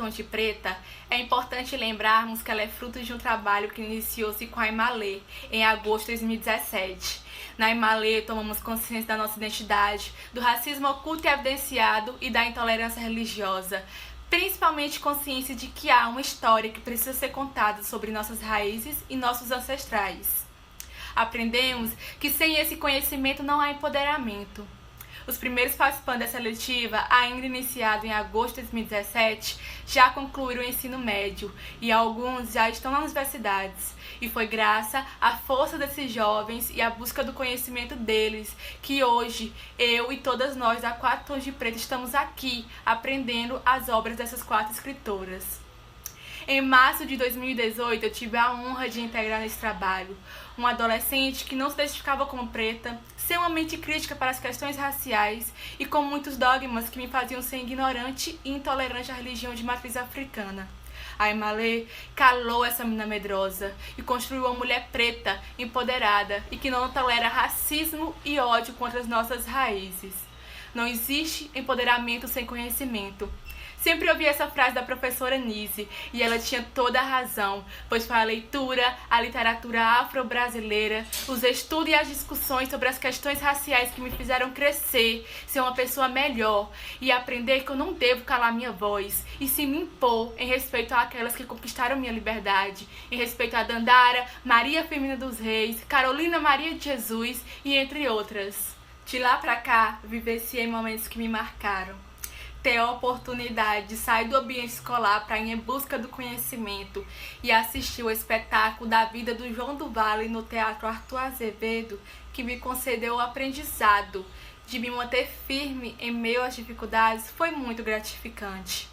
Tons de Preta, é importante lembrarmos que ela é fruto de um trabalho que iniciou-se com a Imalê, em agosto de 2017. Na Imalê, tomamos consciência da nossa identidade, do racismo oculto e evidenciado e da intolerância religiosa, principalmente consciência de que há uma história que precisa ser contada sobre nossas raízes e nossos ancestrais. Aprendemos que sem esse conhecimento não há empoderamento. Os primeiros participantes dessa seletiva, ainda iniciado em agosto de 2017, já concluíram o ensino médio e alguns já estão nas universidades. E foi graças à força desses jovens e à busca do conhecimento deles que hoje eu e todas nós da 4 Tons de Preto estamos aqui aprendendo as obras dessas 4 escritoras. Em março de 2018, eu tive a honra de integrar nesse trabalho uma adolescente que não se identificava como preta, sem uma mente crítica para as questões raciais e com muitos dogmas que me faziam ser ignorante e intolerante à religião de matriz africana. A Imalê calou essa menina medrosa e construiu uma mulher preta, empoderada e que não tolera racismo e ódio contra as nossas raízes. Não existe empoderamento sem conhecimento. Sempre ouvi essa frase da professora Nise e ela tinha toda a razão, pois foi a leitura, a literatura afro-brasileira, os estudos e as discussões sobre as questões raciais que me fizeram crescer, ser uma pessoa melhor e aprender que eu não devo calar minha voz e se me impor em respeito àquelas que conquistaram minha liberdade, em respeito a Dandara, Maria Firmina dos Reis, Carolina Maria de Jesus e entre outras. De lá pra cá, vivenciei momentos que me marcaram. Ter a oportunidade de sair do ambiente escolar para ir em busca do conhecimento e assistir o espetáculo da vida do João do Vale no Teatro Arthur Azevedo, que me concedeu o aprendizado de me manter firme em meio às dificuldades, foi muito gratificante.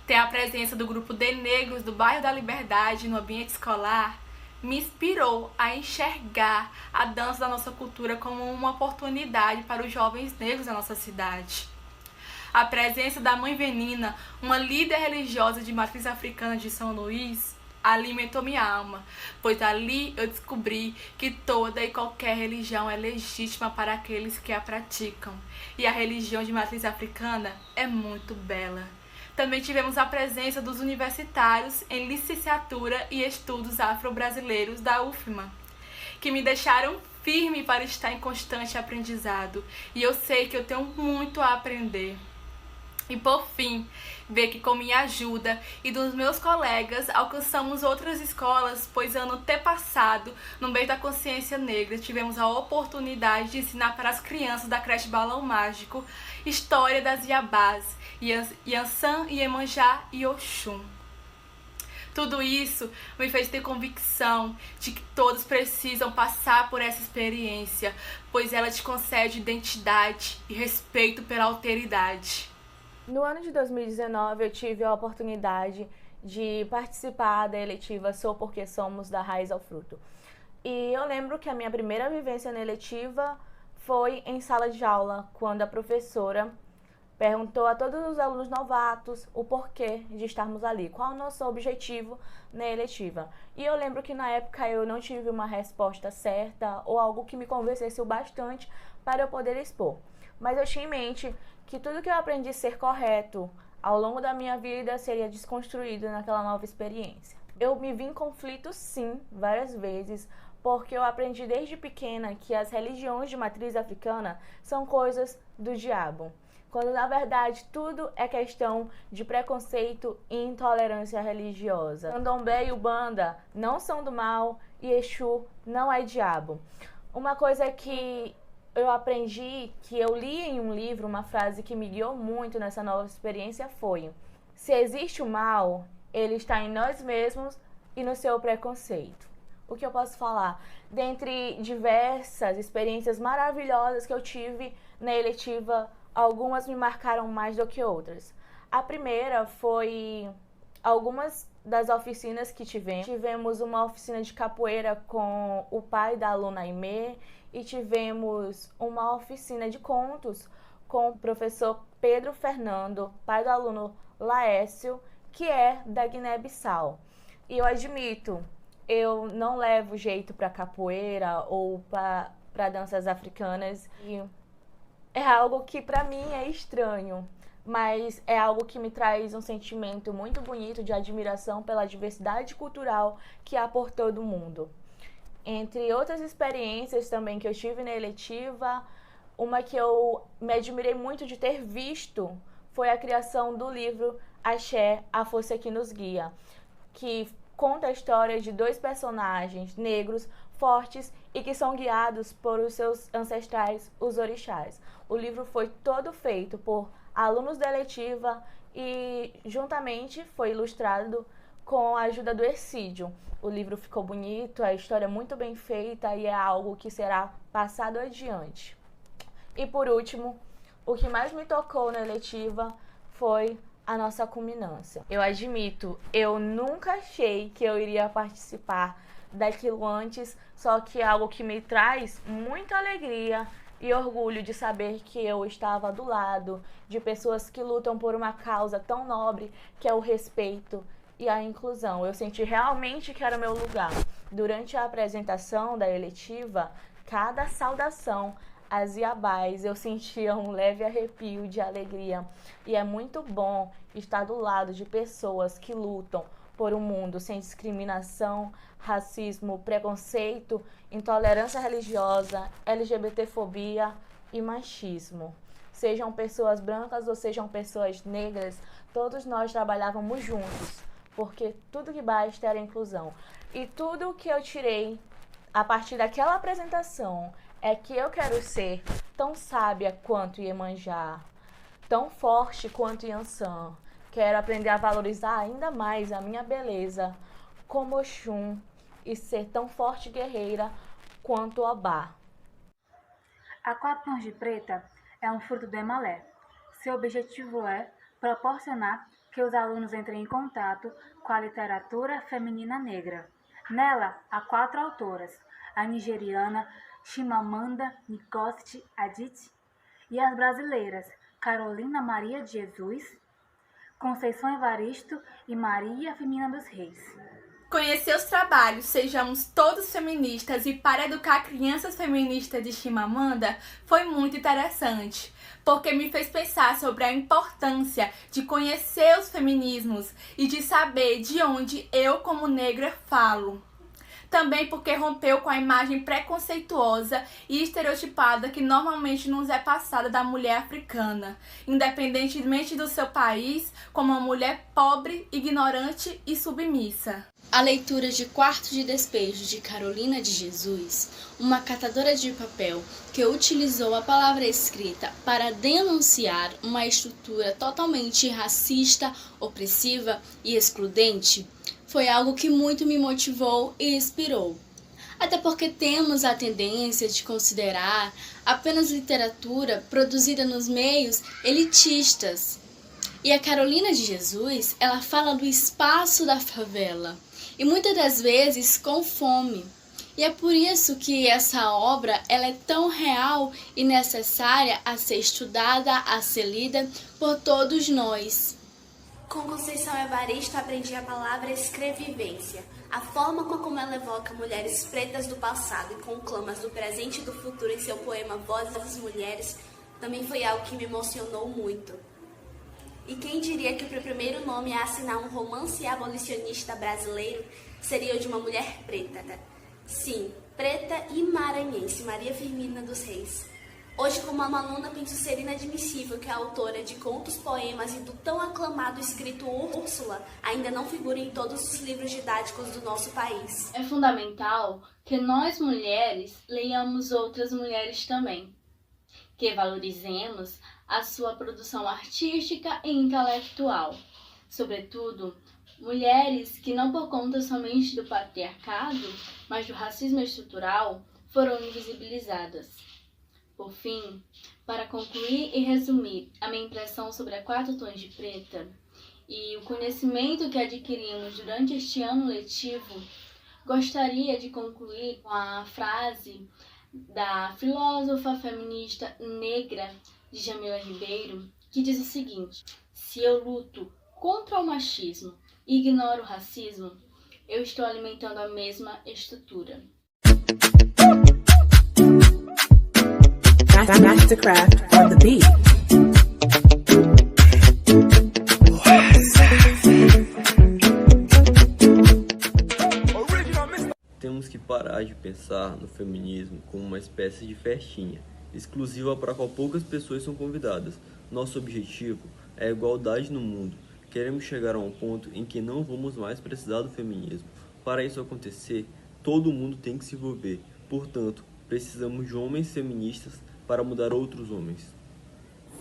Ter a presença do grupo de negros do bairro da Liberdade no ambiente escolar me inspirou a enxergar a dança da nossa cultura como uma oportunidade para os jovens negros da nossa cidade. A presença da Mãe Venina, uma líder religiosa de matriz africana de São Luís, alimentou minha alma, pois ali eu descobri que toda e qualquer religião é legítima para aqueles que a praticam, e a religião de matriz africana é muito bela. Também tivemos a presença dos universitários em licenciatura e estudos afro-brasileiros da UFMA, que me deixaram firme para estar em constante aprendizado, e eu sei que eu tenho muito a aprender. E por fim, ver que com minha ajuda e dos meus colegas alcançamos outras escolas, pois ano antepassado, no mês da consciência negra, tivemos a oportunidade de ensinar para as crianças da creche Balão Mágico história das Iabás, Yansan, Iemanjá e Oxum. Tudo isso me fez ter convicção de que todos precisam passar por essa experiência, pois ela te concede identidade e respeito pela alteridade. No ano de 2019, eu tive a oportunidade de participar da eletiva Sou Porque Somos, da Raiz ao Fruto. E eu lembro que a minha primeira vivência na eletiva foi em sala de aula, quando a professora perguntou a todos os alunos novatos o porquê de estarmos ali, qual o nosso objetivo na eletiva. E eu lembro que na época eu não tive uma resposta certa ou algo que me convencesse o bastante para eu poder expor. Mas eu tinha em mente que tudo que eu aprendi a ser correto ao longo da minha vida seria desconstruído naquela nova experiência. Eu me vi em conflito, sim, várias vezes, porque eu aprendi desde pequena que as religiões de matriz africana são coisas do diabo, quando na verdade tudo é questão de preconceito e intolerância religiosa. Candomblé e Ubanda não são do mal e Exu não é diabo. Uma coisa que eu aprendi, que eu li em um livro, uma frase que me guiou muito nessa nova experiência foi: se existe o mal, ele está em nós mesmos e no seu preconceito. O que eu posso falar? Dentre diversas experiências maravilhosas que eu tive na eletiva, algumas me marcaram mais do que outras. A primeira foi algumas das oficinas que tivemos. Tivemos uma oficina de capoeira com o pai da aluna Aimee e tivemos uma oficina de contos com o professor Pedro Fernando, pai do aluno Laécio, que é da Guiné-Bissau. E eu admito, eu não levo jeito para capoeira ou para danças africanas e é algo que para mim é estranho. mas é algo que me traz um sentimento muito bonito de admiração pela diversidade cultural que há por todo o mundo. Entre outras experiências também que eu tive na eletiva, uma que eu me admirei muito de ter visto foi a criação do livro Axé, a Força que Nos Guia, que conta a história de 2 personagens negros fortes e que são guiados por os seus ancestrais, os orixás. O livro foi todo feito por alunos da eletiva e juntamente foi ilustrado com a ajuda do Ercídio. O livro ficou bonito, a história é muito bem feita e é algo que será passado adiante. E por último, o que mais me tocou na eletiva foi a nossa culminância. Eu admito, eu nunca achei que eu iria participar daquilo antes, só que é algo que me traz muita alegria e orgulho de saber que eu estava do lado de pessoas que lutam por uma causa tão nobre que é o respeito e a inclusão. Eu senti realmente que era o meu lugar. Durante a apresentação da eletiva, cada saudação às Iabás, eu sentia um leve arrepio de alegria. E é muito bom estar do lado de pessoas que lutam por um mundo sem discriminação, racismo, preconceito, intolerância religiosa, LGBTfobia e machismo. Sejam pessoas brancas ou sejam pessoas negras, todos nós trabalhávamos juntos, porque tudo que basta era inclusão. E tudo que eu tirei a partir daquela apresentação é que eu quero ser tão sábia quanto Iemanjá, tão forte quanto Yansan. Quero aprender a valorizar ainda mais a minha beleza como Oxum e ser tão forte e guerreira quanto Obá. A 4 tons de preta é um fruto do Emalé. Seu objetivo é proporcionar que os alunos entrem em contato com a literatura feminina negra. Nela, há 4 autoras, a nigeriana Chimamanda Ngozi Adichie e as brasileiras Carolina Maria de Jesus, Conceição Evaristo e Maria Firmina dos Reis. Conhecer os trabalhos Sejamos Todos Feministas e Para Educar Crianças Feministas de Chimamanda foi muito interessante, porque me fez pensar sobre a importância de conhecer os feminismos e de saber de onde eu, como negra, falo. Também porque rompeu com a imagem preconceituosa e estereotipada que normalmente nos é passada da mulher africana, independentemente do seu país, como uma mulher pobre, ignorante e submissa. A leitura de Quarto de Despejo de Carolina de Jesus, uma catadora de papel que utilizou a palavra escrita para denunciar uma estrutura totalmente racista, opressiva e excludente, foi algo que muito me motivou e inspirou. Até porque temos a tendência de considerar apenas literatura produzida nos meios elitistas. E a Carolina de Jesus, ela fala do espaço da favela, e muitas das vezes com fome. E é por isso que essa obra ela é tão real e necessária a ser estudada, a ser lida por todos nós. Com Conceição Evaristo aprendi a palavra escrevivência. A forma como ela evoca mulheres pretas do passado e conclamas do presente e do futuro em seu poema Vozes das Mulheres também foi algo que me emocionou muito. E quem diria que o primeiro nome a assinar um romance abolicionista brasileiro seria o de uma mulher preta, né? Sim, preta e maranhense, Maria Firmina dos Reis. Hoje, como uma aluna, penso ser inadmissível que a autora de contos, poemas e do tão aclamado escrito Úrsula ainda não figure em todos os livros didáticos do nosso país. É fundamental que nós mulheres leiamos outras mulheres também, que valorizemos a sua produção artística e intelectual, sobretudo mulheres que não por conta somente do patriarcado, mas do racismo estrutural, foram invisibilizadas. Por fim, para concluir e resumir a minha impressão sobre a 4 tons de preta e o conhecimento que adquirimos durante este ano letivo, gostaria de concluir com a frase da filósofa feminista negra Djamila Ribeiro, que diz o seguinte: se eu luto contra o machismo e ignoro o racismo, eu estou alimentando a mesma estrutura. Mastercraft on the beat. parar de pensar no feminismo como uma espécie de festinha, exclusiva para a qual poucas pessoas são convidadas. Nosso objetivo é a igualdade no mundo. Queremos chegar a um ponto em que não vamos mais precisar do feminismo. Para isso acontecer, todo mundo tem que se envolver. Portanto, precisamos de homens feministas para mudar outros homens.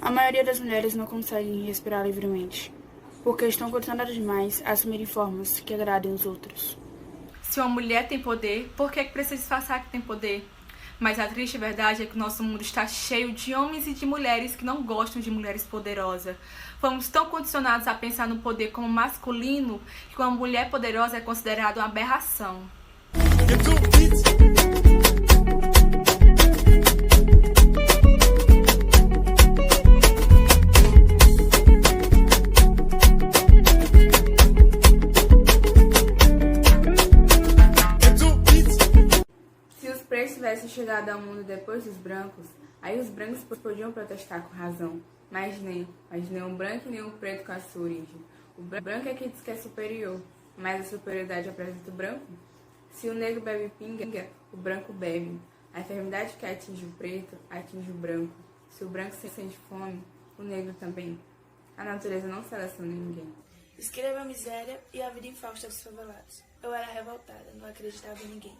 A maioria das mulheres não conseguem respirar livremente, porque estão condicionadas demais a assumirem formas que agradem os outros. Se uma mulher tem poder, por que precisa disfarçar que tem poder? Mas a triste verdade é que o nosso mundo está cheio de homens e de mulheres que não gostam de mulheres poderosas. Fomos tão condicionados a pensar no poder como masculino que uma mulher poderosa é considerada uma aberração. Se os pretos tivessem chegado ao mundo depois dos brancos, aí os brancos podiam protestar com razão. Mas nem um branco e nem um preto com a sua origem. O branco é que diz que é superior, mas a superioridade apresenta o branco. Se o negro bebe pinga, o branco bebe. A enfermidade que atinge o preto, atinge o branco. Se o branco se sente fome, o negro também. A natureza não seleciona ninguém. Escreva a miséria e a vida infausta dos favelados. Eu era revoltada, não acreditava em ninguém.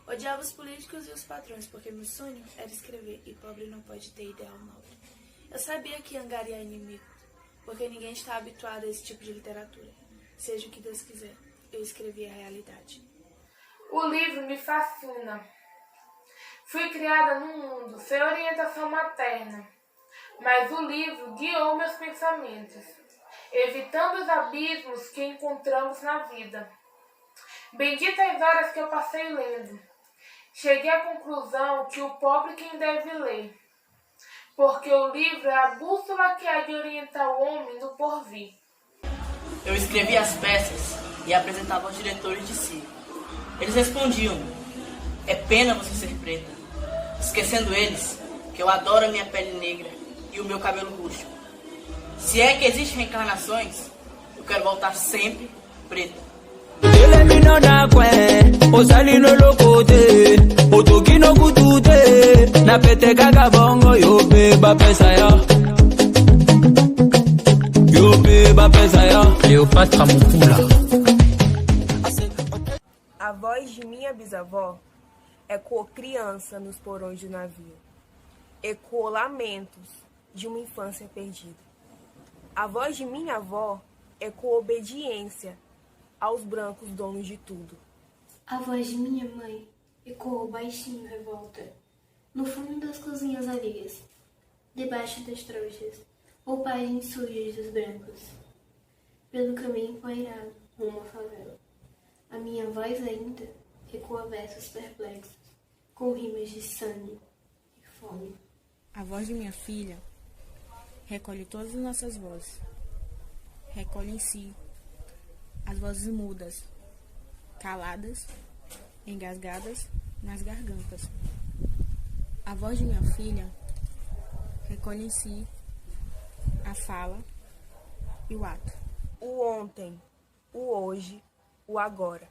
Odiava os políticos e os patrões, porque meu sonho era escrever, e pobre não pode ter ideal nobre. Eu sabia que ia angariar inimigos, porque ninguém está habituado a esse tipo de literatura. Seja o que Deus quiser, eu escrevi a realidade. O livro me fascina. Fui criada num mundo sem orientação materna, mas o livro guiou meus pensamentos, evitando os abismos que encontramos na vida. Benditas horas que eu passei lendo. Cheguei à conclusão que o pobre quem deve ler, porque o livro é a bússola que há de orientar o homem no porvir. Eu escrevia as peças e apresentava aos diretores de si. Eles respondiam: é pena você ser preta, esquecendo eles que eu adoro a minha pele negra e o meu cabelo rústico. Se é que existem reencarnações, eu quero voltar sempre preta. A voz de minha bisavó ecoou criança nos porões do navio. Ecoou lamentos de uma infância perdida. A voz de minha avó ecoou obediência aos brancos donos de tudo. A voz de minha mãe ecoou baixinho revolta, no fundo das cozinhas alheias, debaixo das trouxas, ou páginas sujas dos brancos, pelo caminho empoeirado rumo à favela. A minha voz ainda ecoa versos perplexos, com rimas de sangue e fome. A voz de minha filha recolhe todas as nossas vozes, recolhe em si as vozes mudas, caladas, engasgadas nas gargantas. A voz de minha filha recolhe em si a fala e o ato. O ontem, o hoje, o agora.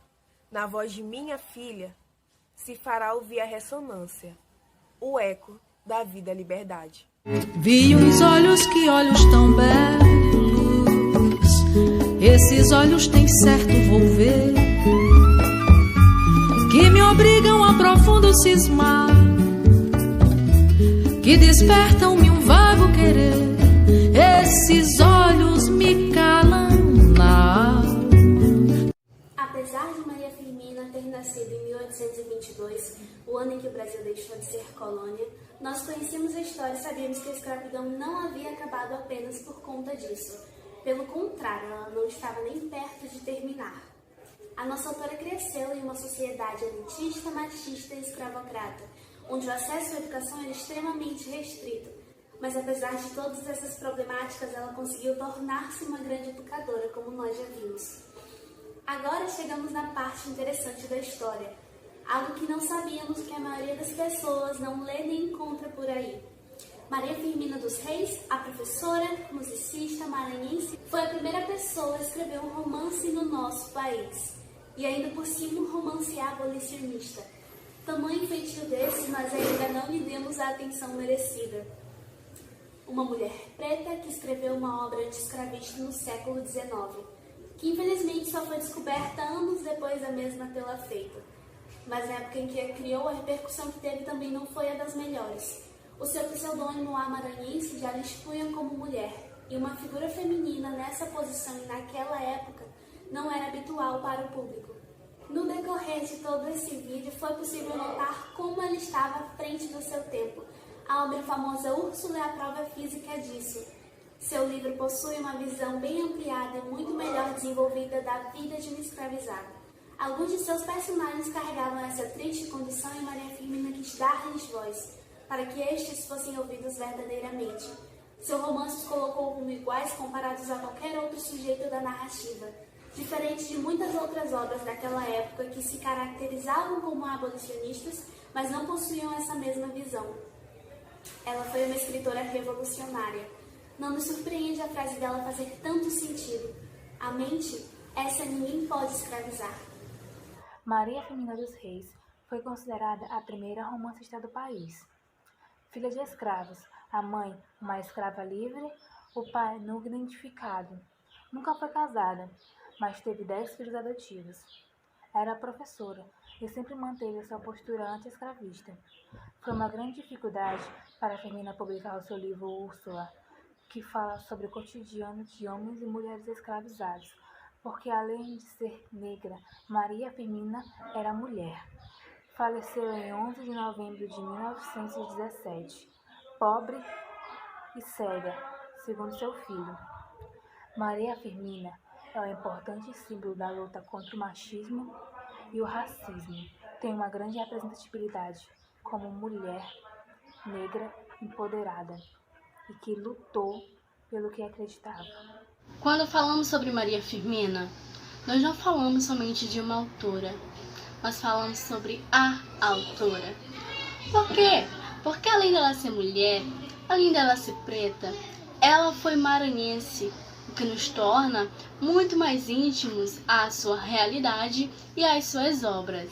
Na voz de minha filha se fará ouvir a ressonância, o eco da vida e liberdade. Vi uns olhos, que olhos tão belos, esses olhos têm certo volver, que me obrigam a profundo cismar, que despertam-me um vago querer. Esses olhos me calam na alma. Apesar de Maria Firmina ter nascido em 1822, o ano em que o Brasil deixou de ser colônia, nós conhecíamos a história e sabíamos que a escravidão não havia acabado apenas por conta disso. Pelo contrário, ela não estava nem perto de terminar. A nossa autora cresceu em uma sociedade elitista, machista e escravocrata, onde o acesso à educação era extremamente restrito. Mas apesar de todas essas problemáticas, ela conseguiu tornar-se uma grande educadora, como nós já vimos. Agora chegamos na parte interessante da história, algo que não sabíamos que a maioria das pessoas não lê nem encontra por aí. Maria Firmina dos Reis, a professora, musicista, maranhense, foi a primeira pessoa a escrever um romance no nosso país. E ainda por cima um romance abolicionista. Tamanho feitio desse, mas ainda não lhe demos a atenção merecida. Uma mulher preta que escreveu uma obra anti-escravista no século XIX, que infelizmente só foi descoberta anos depois da mesma tê-la feita. Mas na época em que a criou, a repercussão que teve também não foi a das melhores. O seu pseudônimo amaranhense já a instituíam como mulher, e uma figura feminina nessa posição e naquela época não era habitual para o público. No decorrer de todo esse vídeo, foi possível notar como ela estava à frente do seu tempo. A obra famosa Úrsula é a prova física disso. Seu livro possui uma visão bem ampliada e muito melhor desenvolvida da vida de uma escravizada. Alguns de seus personagens carregavam essa triste condição e Maria Firmina quis dar-lhes voz, para que estes fossem ouvidos verdadeiramente. Seu romance os colocou como iguais comparados a qualquer outro sujeito da narrativa, diferente de muitas outras obras daquela época que se caracterizavam como abolicionistas, mas não possuíam essa mesma visão. Ela foi uma escritora revolucionária. Não nos surpreende a frase dela fazer tanto sentido. A mente, essa ninguém pode escravizar. Maria Firmina dos Reis foi considerada a primeira romancista do país. Filha de escravos, a mãe, uma escrava livre, o pai nunca identificado. Nunca foi casada, mas teve 10 filhos adotivos. Era professora e sempre manteve sua postura anti-escravista. Foi uma grande dificuldade para Firmina publicar o seu livro Úrsula, que fala sobre o cotidiano de homens e mulheres escravizados, porque além de ser negra, Maria Firmina era mulher. Faleceu em 11 de novembro de 1917, pobre e cega, segundo seu filho. Maria Firmina é um importante símbolo da luta contra o machismo e o racismo. Tem uma grande representatividade como mulher negra empoderada e que lutou pelo que acreditava. Quando falamos sobre Maria Firmina, nós não falamos somente de uma autora, mas falamos sobre a autora. Por quê? Porque além dela ser mulher, além dela ser preta, ela foi maranhense, o que nos torna muito mais íntimos à sua realidade e às suas obras.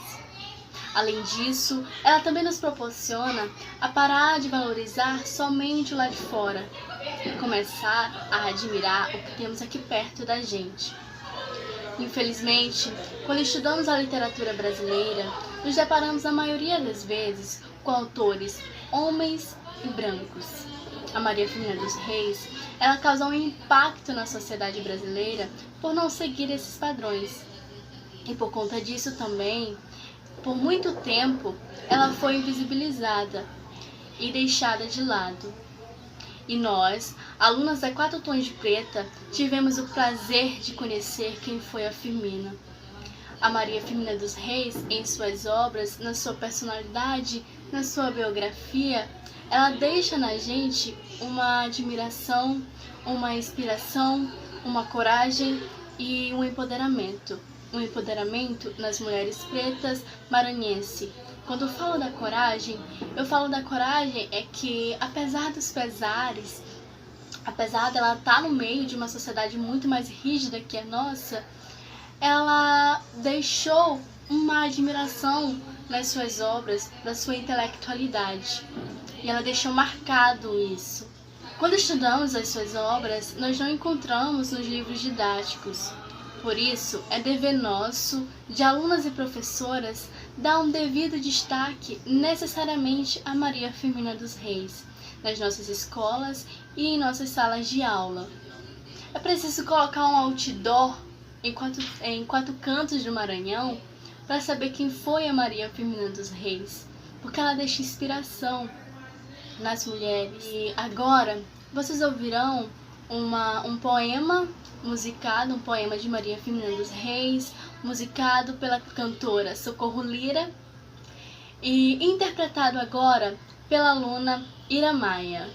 Além disso, ela também nos proporciona a parar de valorizar somente o lado de fora e começar a admirar o que temos aqui perto da gente. Infelizmente, quando estudamos a literatura brasileira, nos deparamos a maioria das vezes com autores homens e brancos. A Maria Firmina dos Reis, ela causou um impacto na sociedade brasileira por não seguir esses padrões. E por conta disso também, por muito tempo, ela foi invisibilizada e deixada de lado. E nós, alunas da 4 Tons de Preta, tivemos o prazer de conhecer quem foi a Firmina. A Maria Firmina dos Reis, em suas obras, na sua personalidade, na sua biografia, ela deixa na gente uma admiração, uma inspiração, uma coragem e um empoderamento. Um empoderamento nas mulheres pretas maranhense. Quando eu falo da coragem, é que apesar dos pesares, apesar dela estar no meio de uma sociedade muito mais rígida que a nossa, ela deixou uma admiração nas suas obras, da sua intelectualidade. E ela deixou marcado isso. Quando estudamos as suas obras, nós não encontramos nos livros didáticos. Por isso, é dever nosso, de alunas e professoras, dar um devido destaque necessariamente a Maria Firmina dos Reis, nas nossas escolas e em nossas salas de aula. É preciso colocar um outdoor em 4 cantos do Maranhão para saber quem foi a Maria Firmina dos Reis, porque ela deixa inspiração nas mulheres. E agora, vocês ouvirão um poema musicado, um poema de Maria Firmina dos Reis, musicado pela cantora Socorro Lira e interpretado agora pela aluna Ira Maia.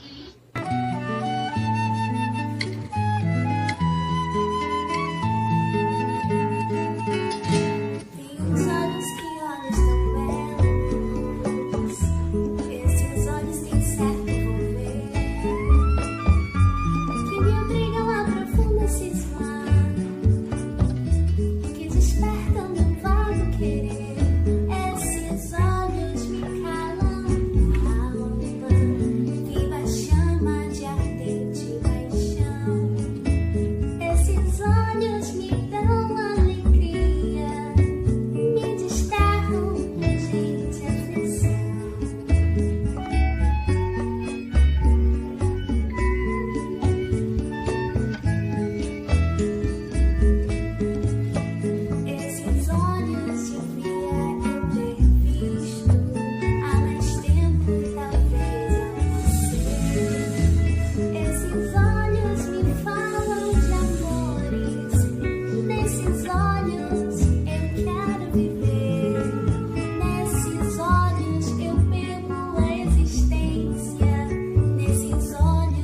Despertam um vago querer, esses olhos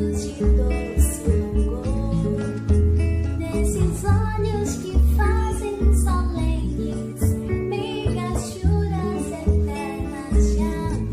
olhos de doce langor, nesses olhos que fazem solenes meigas juras eternas de amor.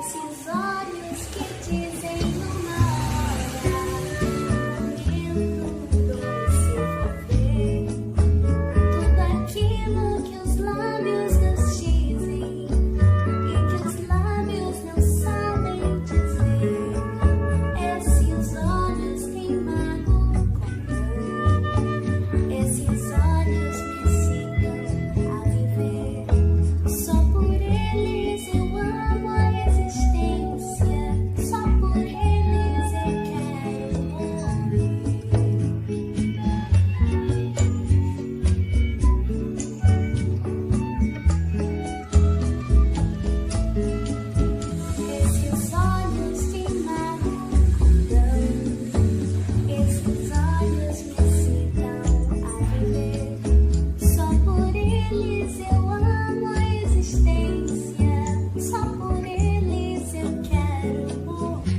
Esses olhos que dizem numa hora, momento doce viver, tudo aquilo que os lábios nos dizem e que os lábios não sabem dizer. Esses olhos têm mago contando, esses olhos me ensinam a viver. Só por eles eu amo a existência, só por eles eu quero morrer. Esses olhos queimaram esses olhos me ensinam a viver. Só por eles eu amo a existência, só por eles eu quero morrer.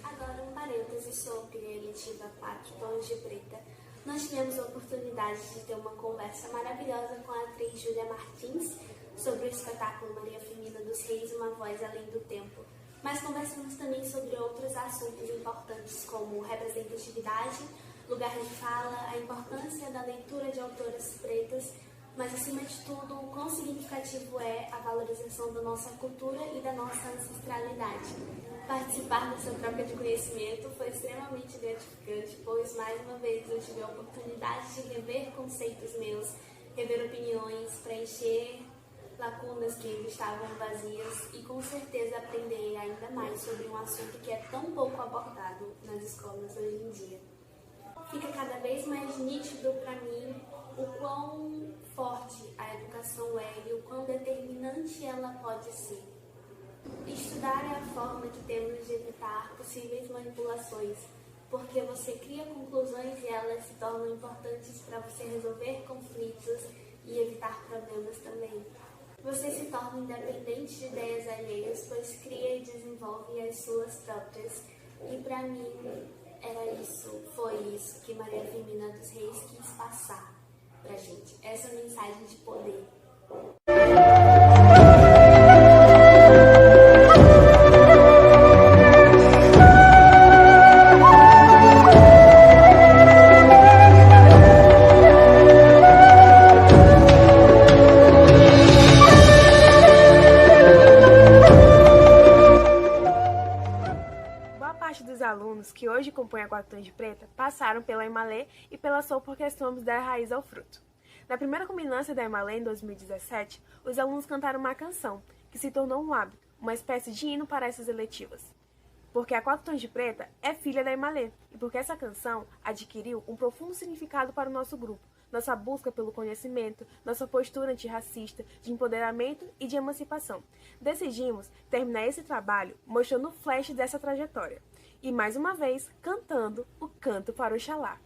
Agora um parêntese sobre a eletiva 4 Tons de Preta. Nós tivemos a oportunidade de ter uma conversa maravilhosa com a atriz Júlia Martins sobre o espetáculo Maria Firmina dos Reis, Uma Voz Além do Tempo. Mas conversamos também sobre outros assuntos importantes como representatividade, lugar de fala, a importância da leitura de autoras pretas, mas acima de tudo, o quão significativo é a valorização da nossa cultura e da nossa ancestralidade. Participar dessa troca de conhecimento foi extremamente gratificante, pois mais uma vez eu tive a oportunidade de rever conceitos meus, rever opiniões, preencher lacunas que estavam vazias e com certeza aprender ainda mais sobre um assunto que é tão pouco abordado nas escolas hoje em dia. Fica cada vez mais nítido para mim o quão forte a educação é e o quão determinante ela pode ser. Estudar é a forma que temos de evitar possíveis manipulações, porque você cria conclusões e elas se tornam importantes para você resolver conflitos e evitar problemas também. Você se torna independente de ideias alheias, pois cria e desenvolve as suas próprias. E para mim, foi isso que Maria Firmina dos Reis quis passar pra gente. Essa mensagem de poder. alunos que hoje compõem a 4 Tons de Preta passaram pela Imalê e pela Sou Porque Somos da Raiz ao Fruto. Na primeira culminância da Imalê, em 2017, os alunos cantaram uma canção, que se tornou um hábito, uma espécie de hino para essas eletivas. Porque a 4 Tons de Preta é filha da Imalê, e porque essa canção adquiriu um profundo significado para o nosso grupo, nossa busca pelo conhecimento, nossa postura antirracista, de empoderamento e de emancipação. Decidimos terminar esse trabalho mostrando o flash dessa trajetória. E mais uma vez, cantando o Canto para Oxalá.